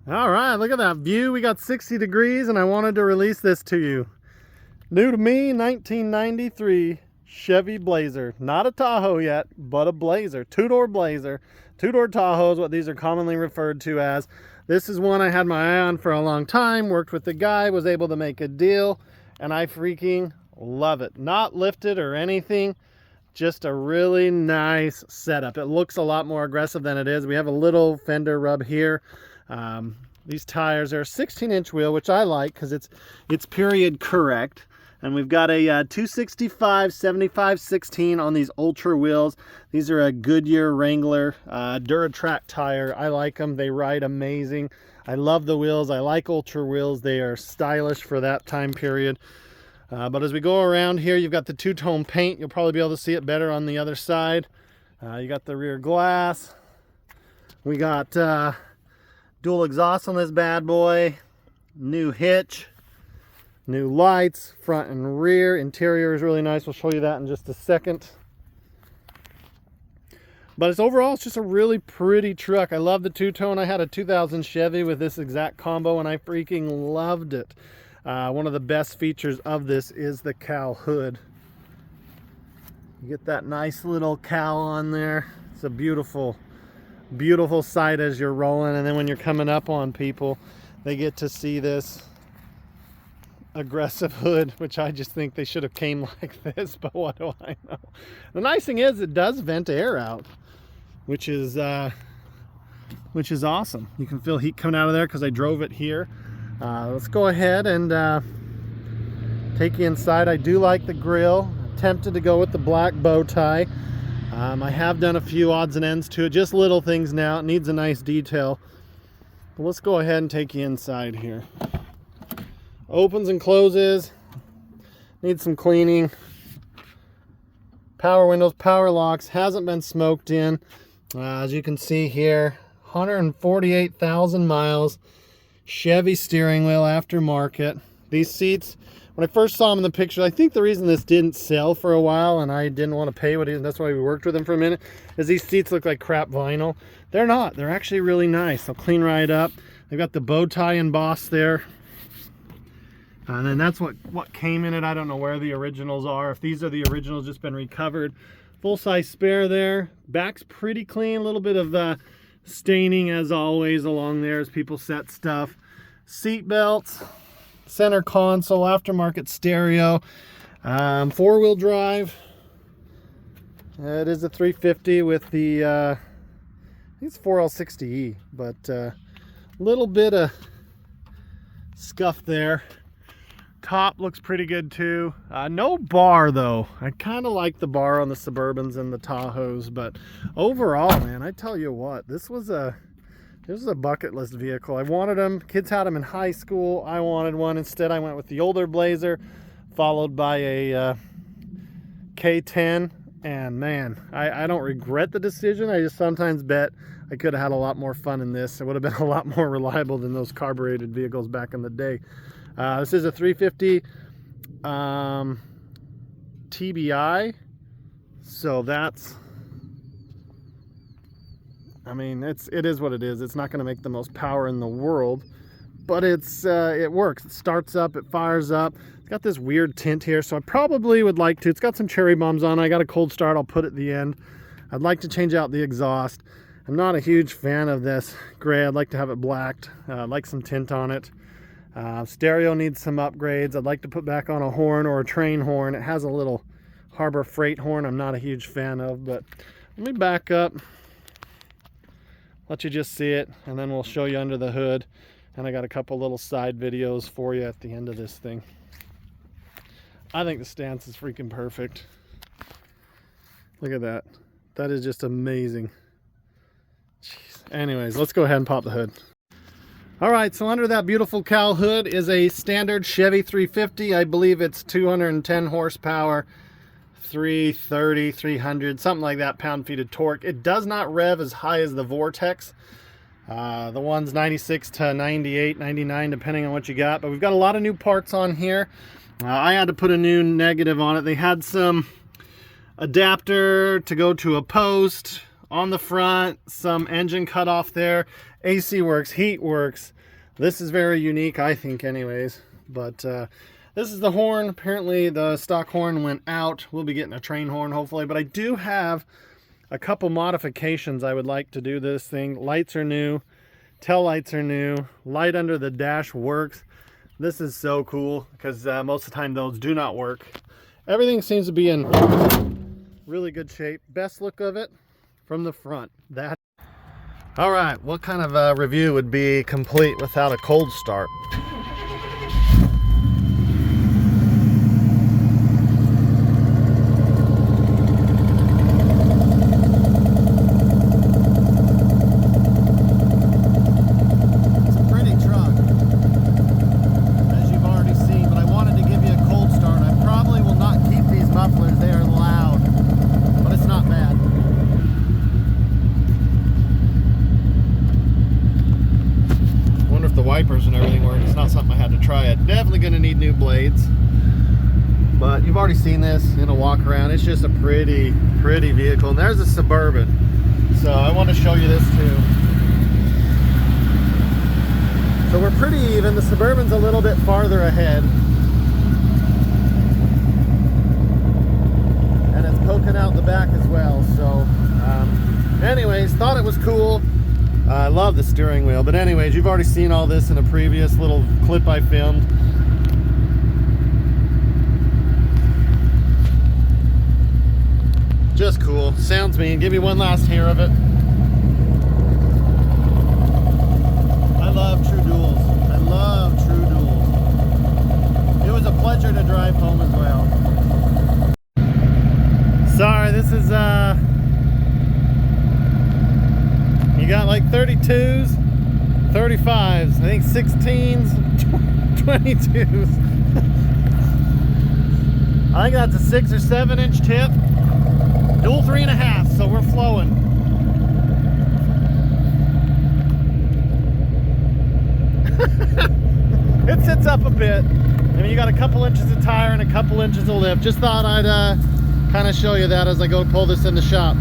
All right, look at that view. We got 60 degrees and I wanted to release this to you. New to me, 1993 Chevy Blazer. Not a Tahoe yet, but a Blazer. Two-door Blazer. Two-door Tahoe is what these are commonly referred to as. This is one I had my eye on for a long time. Worked with the guy, was able to make a deal, and I freaking love it. Not lifted or anything. Just a really nice setup. It looks a lot more aggressive than it is. We have a little fender rub here. These tires are a 16-inch wheel, which I like because it's period correct. And we've got a 265 75/16 on these Ultra wheels. These are a Goodyear Wrangler Duratrack tire. I like them. They ride amazing. I love the wheels. I like Ultra wheels. They are stylish for that time period. But as we go around here, you've got the two-tone paint. You'll probably be able to see it better on the other side. You got the rear glass. We got dual exhaust on this bad boy. New hitch. New lights, front and rear. Interior is really nice. We'll show you that in just a second. But overall, it's just a really pretty truck. I love the two-tone. I had a 2000 Chevy with this exact combo, and I freaking loved it. One of the best features of this is the cowl hood. You get that nice little cowl on there. It's a beautiful, beautiful sight as you're rolling. And then when you're coming up on people, they get to see this aggressive hood, which I just think they should have came like this, but what do I know. The nice thing is it does vent air out, which is awesome. You can feel heat coming out of there because I drove it here. Let's go ahead and take you inside. I do like the grill. I'm tempted to go with the black bow tie. I have done a few odds and ends to it, just little things now. It needs a nice detail. But let's go ahead and take you inside here. Opens and closes. Needs some cleaning. Power windows, power locks. Hasn't been smoked in. As you can see here, 148,000 miles. Chevy steering wheel, aftermarket. These seats, when I first saw them in the picture, I think the reason this didn't sell for a while and I didn't want to pay what it is, that's why we worked with them for a minute, is these seats look like crap vinyl. They're not. They're actually really nice. They'll clean right up. They've got the bow tie embossed there. And then that's what came in it. I don't know where the originals are. If these are the originals, just been recovered. Full-size spare there. Back's pretty clean. A little bit of staining as always along there as people set stuff. Seat belts, center console, aftermarket stereo, four-wheel drive. It is a 350 with the I think it's 4L60E, but a little bit of scuff there. Top looks pretty good too. No bar though. I kind of like the bar on the Suburbans and the Tahoes, but overall, man, I tell you what, this was a bucket list vehicle. I wanted them. Kids had them in high school. I wanted one. Instead, I went with the older Blazer, followed by a K10. And man, I don't regret the decision. I just sometimes bet I could have had a lot more fun in this. It would have been a lot more reliable than those carbureted vehicles back in the day. This is a 350 TBI, so that's, I mean, it is what it is. It's not going to make the most power in the world, but it works. It starts up, it fires up. It's got this weird tint here, so I probably would like to. It's got some cherry bombs on it. I got a cold start. I'll put at the end. I'd like to change out the exhaust. I'm not a huge fan of this gray. I'd like to have it blacked. I'd like some tint on it. Stereo needs some upgrades. I'd like to put back on a horn or a train horn. It has a little Harbor Freight horn I'm not a huge fan of, but let me back up, let you just see it, and then we'll show you under the hood. And I got a couple little side videos for you at the end of this thing. I think the stance is freaking perfect. Look at that. That is just amazing. Jeez. Anyways, let's go ahead and pop the hood. All right, so under that beautiful cowl hood is a standard Chevy 350. I believe it's 210 horsepower, 330, 300, something like that pound-feet of torque. It does not rev as high as the Vortex. The one's 96 to 98, 99, depending on what you got. But we've got a lot of new parts on here. I had to put a new negative on it. They had some adapter to go to a post on the front, some engine cut off there. AC works, heat works. This is very unique, I think, anyways. But this is the horn. Apparently the stock horn went out. We'll be getting a train horn hopefully, but I do have a couple modifications I would like to do this thing. Lights are new, tail lights are new, light under the dash works. This is so cool because most of the time those do not work. Everything seems to be in really good shape. Best look of it from the front. All right, what kind of review would be complete without a cold start? Wipers and everything work. It's not something I had to try it. Definitely going to need new blades, but you've already seen this in a walk around. It's just a pretty vehicle. And there's a Suburban, so I want to show you this too. So we're pretty even. The Suburban's a little bit farther ahead, and it's poking out the back as well. So anyways, thought it was cool. I love the steering wheel, but anyways, you've already seen all this in a previous little clip I filmed. Just cool. Sounds mean. Give me one last hear of it. I love true duals. I love true duals. It was a pleasure to drive home as well. Sorry, this is you got like 32s, 35s, I think 16s, 22s. I think that's a 6 or 7 inch tip. Dual 3.5, so we're flowing. It sits up a bit. I mean, you got a couple inches of tire and a couple inches of lift. Just thought I'd kind of show you that as I go pull this in the shop.